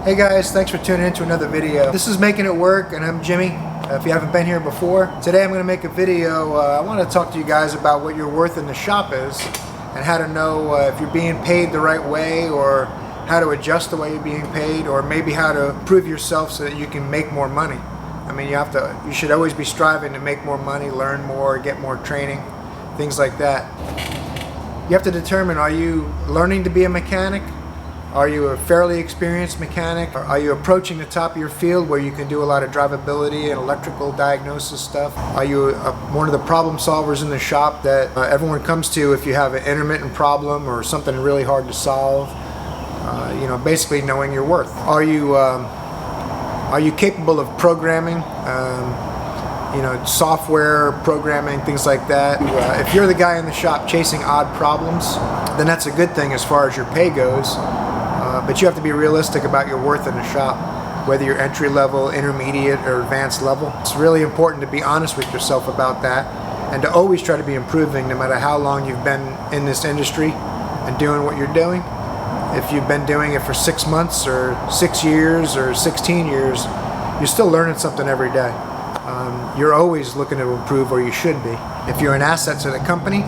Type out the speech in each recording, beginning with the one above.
Hey guys, thanks for tuning in to another video. This is Making It Work, and I'm Jimmy. If you haven't been here before, today I'm going to make a video. I want to talk to you guys about what your worth in the shop is and how to know if you're being paid the right way, or how to adjust the way you're being paid, or maybe how to improve yourself so that you can make more money. I mean, you should always be striving to make more money, learn more, get more training, things like that. You have to determine, are you learning to be a mechanic? Are you a fairly experienced mechanic? Are you approaching the top of your field where you can do a lot of drivability and electrical diagnosis stuff? Are you one of the problem solvers in the shop that everyone comes to if you have an intermittent problem or something really hard to solve? Basically knowing your worth. Are you capable of programming? Software programming, things like that. If you're the guy in the shop chasing odd problems, then that's a good thing as far as your pay goes. But you have to be realistic about your worth in the shop, whether you're entry level, intermediate, or advanced level. It's really important to be honest with yourself about that, and to always try to be improving no matter how long you've been in this industry and doing what you're doing. If you've been doing it for 6 months or 6 years or 16 years, you're still learning something every day. You're always looking to improve, or you should be. If you're an asset to the company,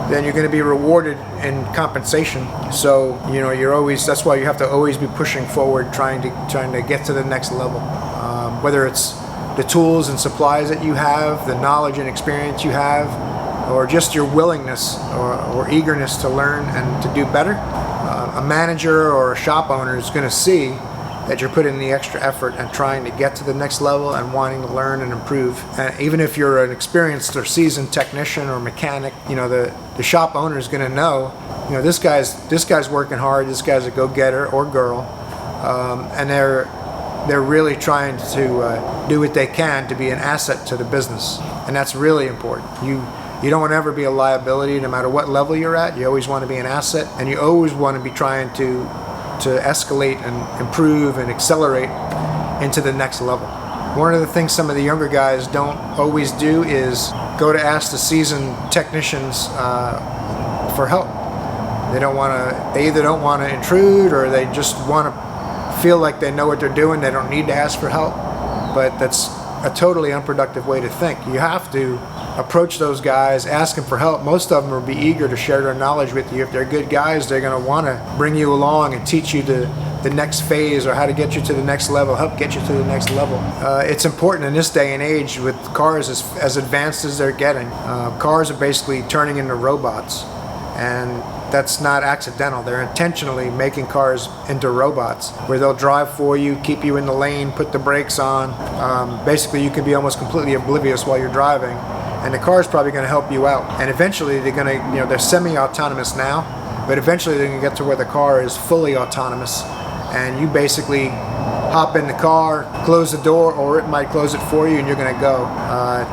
then you're going to be rewarded in compensation. So that's why you have to always be pushing forward, trying to get to the next level. Whether it's the tools and supplies that you have, the knowledge and experience you have, or just your willingness or eagerness to learn and to do better. A manager or a shop owner is going to see that you're putting the extra effort and trying to get to the next level and wanting to learn and improve. Even if you're an experienced or seasoned technician or mechanic, the shop owner is going to know, this guy's working hard, this guy's a go-getter or girl, and they're really trying to do what they can to be an asset to the business, and that's really important. You don't want to ever be a liability, no matter what level you're at. You always want to be an asset, and you always want to be trying to escalate and improve and accelerate into the next level. One of the things some of the younger guys don't always do is go to ask the seasoned technicians for help. They either don't want to intrude, or they just want to feel like they know what they're doing. They don't need to ask for help. But that's a totally unproductive way to think. You have to approach those guys, ask them for help. Most of them will be eager to share their knowledge with you. If they're good guys, they're going to want to bring you along and teach you the next phase, or how to get you to the next level, help get you to the next level. It's important in this day and age with cars as advanced as they're getting. Cars are basically turning into robots, and that's not accidental. They're intentionally making cars into robots, where they'll drive for you, keep you in the lane, put the brakes on. Basically, you can be almost completely oblivious while you're driving, and the car's probably going to help you out. And eventually, they're semi-autonomous now, but eventually they're going to get to where the car is fully autonomous, and you basically hop in the car, close the door, or it might close it for you, and you're going to go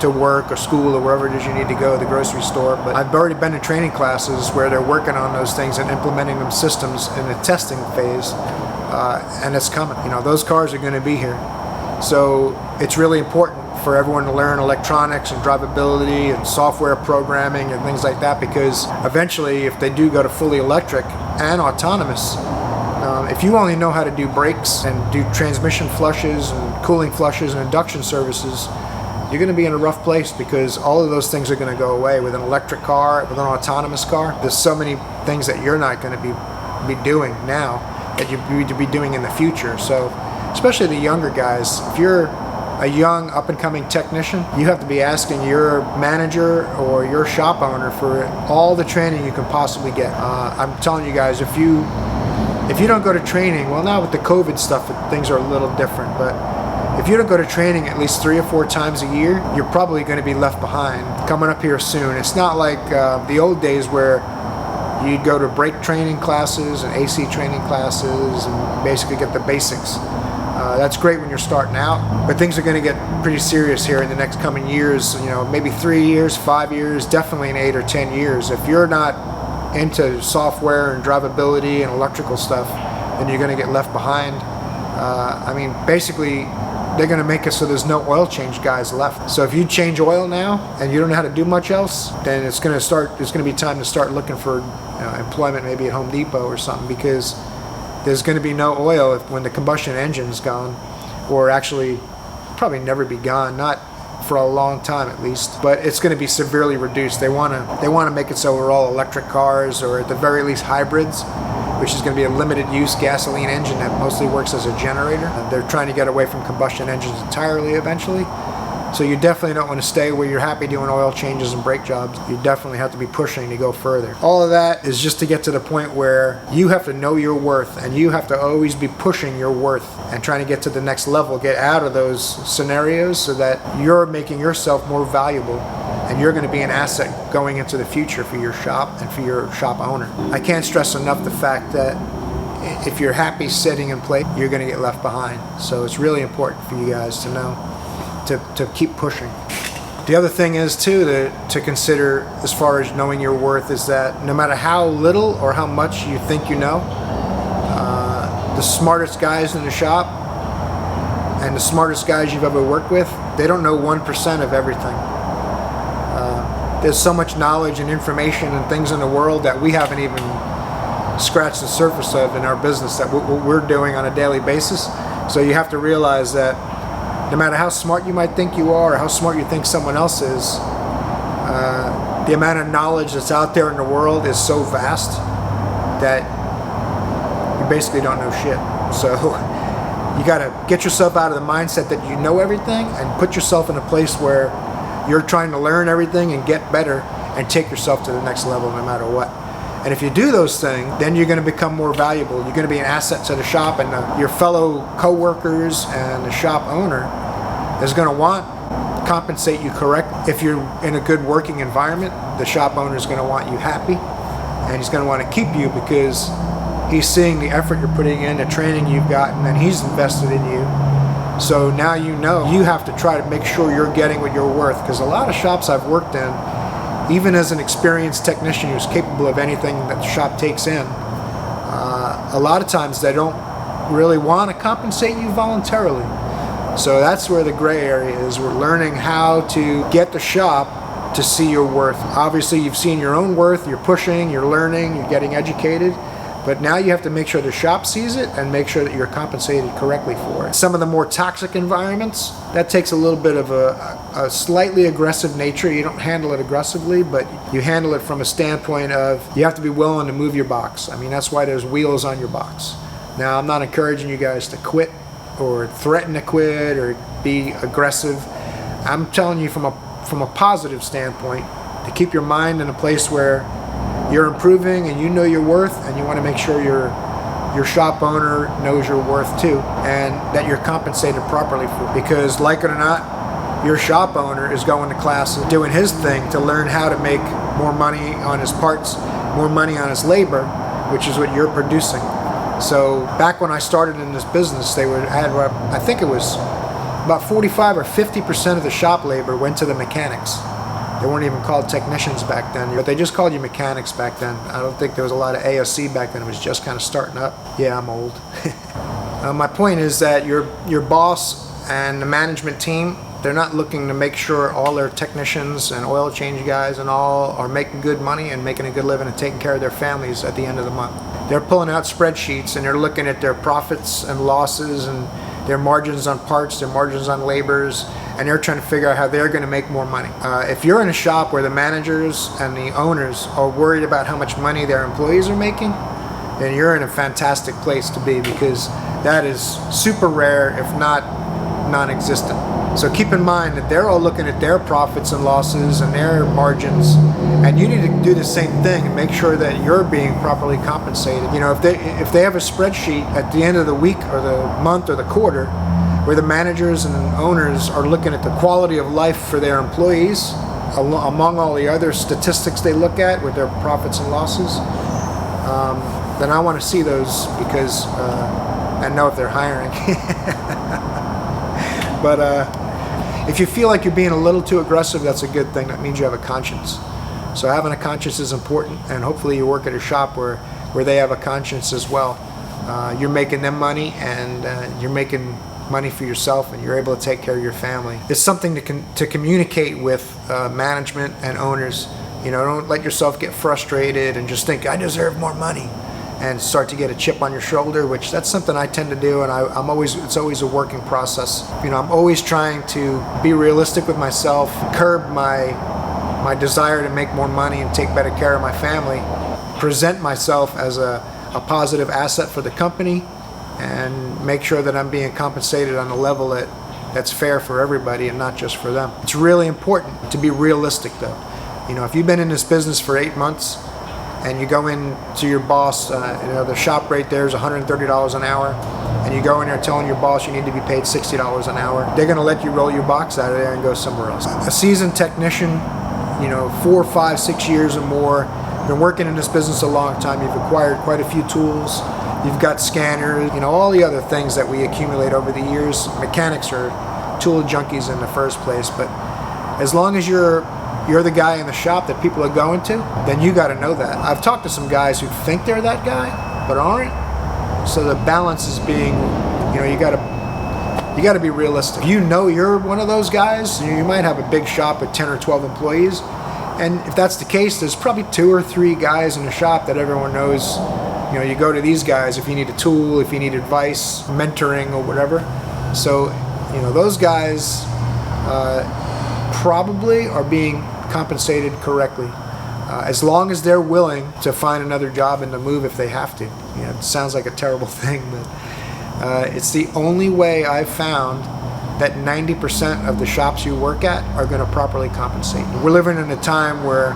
to work or school or wherever it is you need to go, the grocery store. But I've already been to training classes where they're working on those things and implementing them systems in the testing phase, and it's coming. Those cars are going to be here. So it's really important for everyone to learn electronics and drivability and software programming and things like that, because eventually, if they do go to fully electric and autonomous, if you only know how to do brakes and do transmission flushes and cooling flushes and induction services, you're going to be in a rough place, because all of those things are going to go away with an electric car, with an autonomous car. There's so many things that you're not going to be doing now that you need to be doing in the future. So especially the younger guys, if you're a young up-and-coming technician, you have to be asking your manager or your shop owner for all the training you can possibly get. I'm telling you guys, if you don't go to training, well, now with the COVID stuff, things are a little different, but if you don't go to training at least 3 or 4 times a year, you're probably going to be left behind coming up here soon. It's not like the old days where you'd go to brake training classes and AC training classes and basically get the basics. That's great when you're starting out, but things are going to get pretty serious here in the next coming years, maybe 3 years, 5 years, definitely in 8 or 10 years. If you're not into software and drivability and electrical stuff, then you're going to get left behind. Basically, they're going to make it so there's no oil change guys left. So if you change oil now and you don't know how to do much else, then it's going to be time to start looking for employment, maybe at Home Depot or something, because there's going to be no oil when the combustion engine's gone, or actually probably never be gone, not for a long time at least, but it's going to be severely reduced. They want to make it so we're all electric cars, or at the very least hybrids, which is going to be a limited use gasoline engine that mostly works as a generator. They're trying to get away from combustion engines entirely eventually. So you definitely don't want to stay where you're happy doing oil changes and brake jobs. You definitely have to be pushing to go further. All of that is just to get to the point where you have to know your worth, and you have to always be pushing your worth and trying to get to the next level, get out of those scenarios so that you're making yourself more valuable, and you're going to be an asset going into the future for your shop and for your shop owner. I can't stress enough the fact that if you're happy sitting in place, you're going to get left behind. So it's really important for you guys to know to keep pushing. The other thing is too to consider as far as knowing your worth is that no matter how little or how much you think you know, the smartest guys in the shop and the smartest guys you've ever worked with, they don't know 1% of everything. There's so much knowledge and information and things in the world that we haven't even scratched the surface of in our business, that what we're doing on a daily basis. So you have to realize that no matter how smart you might think you are, or how smart you think someone else is, the amount of knowledge that's out there in the world is so vast that you basically don't know shit. So you got to get yourself out of the mindset that you know everything and put yourself in a place where you're trying to learn everything and get better and take yourself to the next level no matter what. And if you do those things, then you're going to become more valuable. You're going to be an asset to the shop, and your fellow co-workers and the shop owner is going to want to compensate you correctly. If you're in a good working environment, the shop owner is going to want you happy, and he's going to want to keep you because he's seeing the effort you're putting in, the training you've gotten, and he's invested in you. So now you know you have to try to make sure you're getting what you're worth, because a lot of shops I've worked in, even as an experienced technician who's capable of anything that the shop takes in, a lot of times they don't really want to compensate you voluntarily. So that's where the gray area is. We're learning how to get the shop to see your worth. Obviously you've seen your own worth, you're pushing, you're learning, you're getting educated, but now you have to make sure the shop sees it and make sure that you're compensated correctly for it. Some of the more toxic environments, that takes a little bit of a slightly aggressive nature. You don't handle it aggressively, but you handle it from a standpoint of you have to be willing to move your box. I mean, that's why there's wheels on your box. Now, I'm not encouraging you guys to quit or threaten to quit or be aggressive. I'm telling you from a positive standpoint to keep your mind in a place where you're improving and you know your worth, and you want to make sure your shop owner knows your worth too, and that you're compensated properly for it. Because like it or not, your shop owner is going to classes, doing his thing to learn how to make more money on his parts, more money on his labor, which is what you're producing. So back when I started in this business, they had, I think it was about 45 or 50% of the shop labor went to the mechanics. They weren't even called technicians back then, but they just called you mechanics back then. I don't think there was a lot of ASC back then. It was just kind of starting up. Yeah, I'm old. My point is that your boss and the management team, they're not looking to make sure all their technicians and oil change guys and all are making good money and making a good living and taking care of their families at the end of the month. They're pulling out spreadsheets and they're looking at their profits and losses and their margins on parts, their margins on labors, and they're trying to figure out how they're going to make more money. If you're in a shop where the managers and the owners are worried about how much money their employees are making, then you're in a fantastic place to be, because that is super rare, if not non-existent. So keep in mind that they're all looking at their profits and losses and their margins, and you need to do the same thing and make sure that you're being properly compensated. You know, if they have a spreadsheet at the end of the week or the month or the quarter where the managers and owners are looking at the quality of life for their employees among all the other statistics they look at with their profits and losses, then I want to see those, because I know if they're hiring. But if you feel like you're being a little too aggressive, that's a good thing. That means you have a conscience. So having a conscience is important, and hopefully you work at a shop where they have a conscience as well. You're making them money, and you're making money for yourself, and you're able to take care of your family. It's something to communicate with management and owners. You know, don't let yourself get frustrated and just think, I deserve more money. and start to get a chip on your shoulder, which that's something I tend to do, and it's always a working process. You know, I'm always trying to be realistic with myself, curb my desire to make more money and take better care of my family, present myself as a positive asset for the company, and make sure that I'm being compensated on a level that's fair for everybody and not just for them. It's really important to be realistic though. You know, if you've been in this business for 8 months and you go in to your boss, you know, the shop rate there is $130 an hour, and you go in there telling your boss you need to be paid $60 an hour, they're gonna let you roll your box out of there and go somewhere else. A seasoned technician, you know, 4, 5, 6 years or more, been working in this business a long time, you've acquired quite a few tools, you've got scanners, you know, all the other things that we accumulate over the years. Mechanics are tool junkies in the first place, but as long as you're the guy in the shop that people are going to, then you got to know that. I've talked to some guys who think they're that guy but aren't. So the balance is being, you know, you got to be realistic. You know, you're one of those guys. You might have a big shop with 10 or 12 employees, and if that's the case, there's probably 2 or 3 guys in the shop that everyone knows. You know, you go to these guys if you need a tool, if you need advice, mentoring, or whatever. So, you know, those guys probably are being compensated correctly, as long as they're willing to find another job and to move if they have to. You know, it sounds like a terrible thing, but it's the only way I've found that 90% of the shops you work at are going to properly compensate. We're living in a time where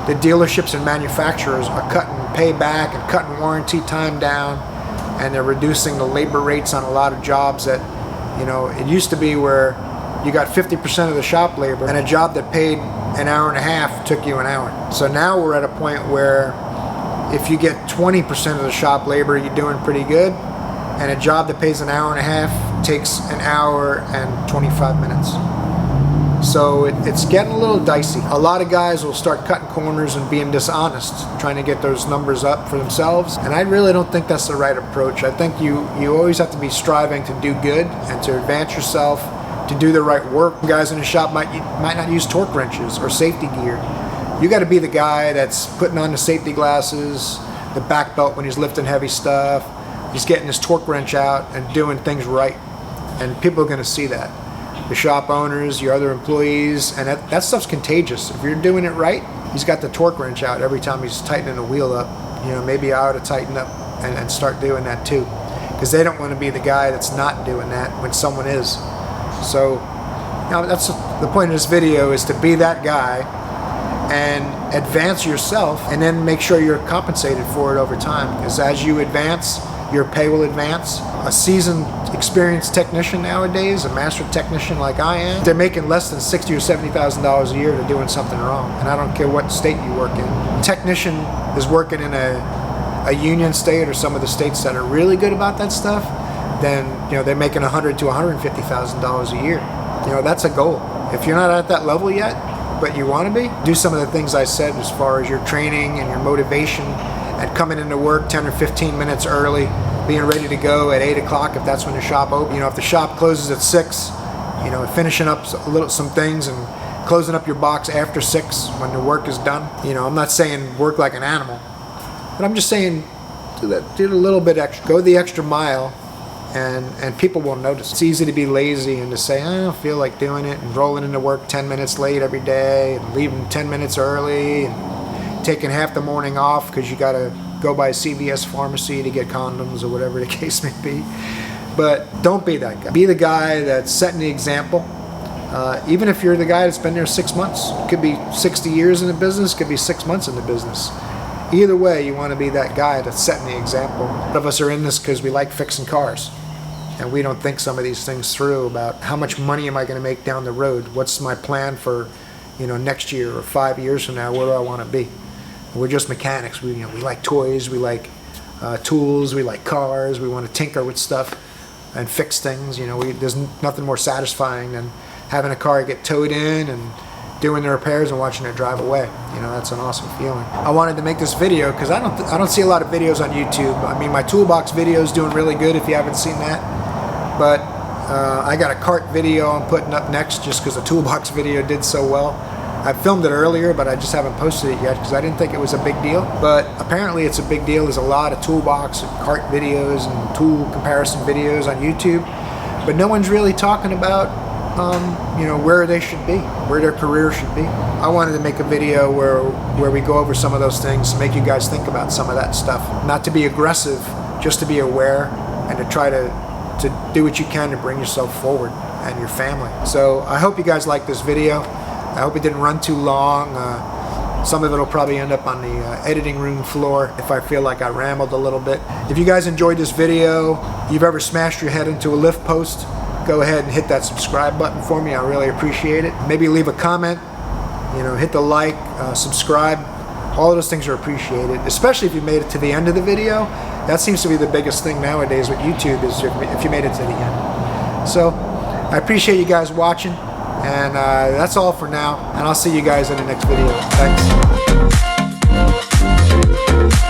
the dealerships and manufacturers are cutting payback and cutting warranty time down, and they're reducing the labor rates on a lot of jobs that, you know, it used to be where you got 50% of the shop labor, and a job that paid an hour and a half took you an hour. So now we're at a point where if you get 20% of the shop labor, you're doing pretty good, and a job that pays an hour and a half takes an hour and 25 minutes. So it's getting a little dicey. A lot of guys will start cutting corners and being dishonest, trying to get those numbers up for themselves, and I really don't think that's the right approach. I think you always have to be striving to do good and to advance yourself, to do the right work. Guys in the shop might not use torque wrenches or safety gear. You got to be the guy that's putting on the safety glasses, the back belt when he's lifting heavy stuff, he's getting his torque wrench out and doing things right, and people are going to see that. The shop owners, your other employees, and that stuff's contagious. If you're doing it right, he's got the torque wrench out every time he's tightening a wheel up. You know, maybe I ought to tighten up and start doing that too, because they don't want to be the guy that's not doing that when someone is. So, you know, that's the point of this video, is to be that guy and advance yourself, and then make sure you're compensated for it over time, because as you advance, your pay will advance. A seasoned, experienced technician nowadays, a master technician like I am, they're making less than $60,000 or $70,000 a year to doing something wrong, and I don't care what state you work in. A technician is working in a union state or some of the states that are really good about that stuff, then, you know, they're making $100,000 to $150,000 a year. You know, that's a goal. If you're not at that level yet, but you want to be, do some of the things I said as far as your training and your motivation, and coming into work 10 or 15 minutes early, being ready to go at 8 o'clock if that's when the shop opens. You know, if the shop closes at 6, you know, finishing up some things and closing up your box after 6 when the work is done. You know, I'm not saying work like an animal, but I'm just saying do a little bit extra, go the extra mile, and people will notice. It's easy to be lazy and to say, I don't feel like doing it, and rolling into work 10 minutes late every day, and leaving 10 minutes early, and taking half the morning off because you got to go by a CVS pharmacy to get condoms or whatever the case may be. But don't be that guy. Be the guy that's setting the example. Even if you're the guy that's been there 6 months, it could be 60 years in the business, could be 6 months in the business. Either way, you want to be that guy that's setting the example. A lot of us are in this because we like fixing cars, and we don't think some of these things through about how much money am I going to make down the road? What's my plan for, you know, next year or 5 years from now? Where do I want to be? We're just mechanics. We like toys, we like tools, we like cars. We want to tinker with stuff and fix things. You know, there's nothing more satisfying than having a car get towed in and doing the repairs and watching it drive away. You know, that's an awesome feeling. I wanted to make this video because I don't see a lot of videos on YouTube. I mean, my toolbox video is doing really good if you haven't seen that, but I got a cart video I'm putting up next just because the toolbox video did so well. I filmed it earlier, but I just haven't posted it yet because I didn't think it was a big deal. But apparently it's a big deal. There's a lot of toolbox and cart videos and tool comparison videos on YouTube, but no one's really talking about you know, where they should be, where their career should be. I wanted to make a video where we go over some of those things, make you guys think about some of that stuff. Not to be aggressive, just to be aware and to try to do what you can to bring yourself forward and your family. So I hope you guys like this video. I hope it didn't run too long. Some of it will probably end up on the editing room floor if I feel like I rambled a little bit. If you guys enjoyed this video, you've ever smashed your head into a lift post, go ahead and hit that subscribe button for me. I really appreciate it. Maybe leave a comment, you know, hit the like, subscribe. All of those things are appreciated, especially if you made it to the end of the video. That seems to be the biggest thing nowadays with YouTube, is if you made it to the end. So I appreciate you guys watching, and that's all for now, and I'll see you guys in the next video. Thanks.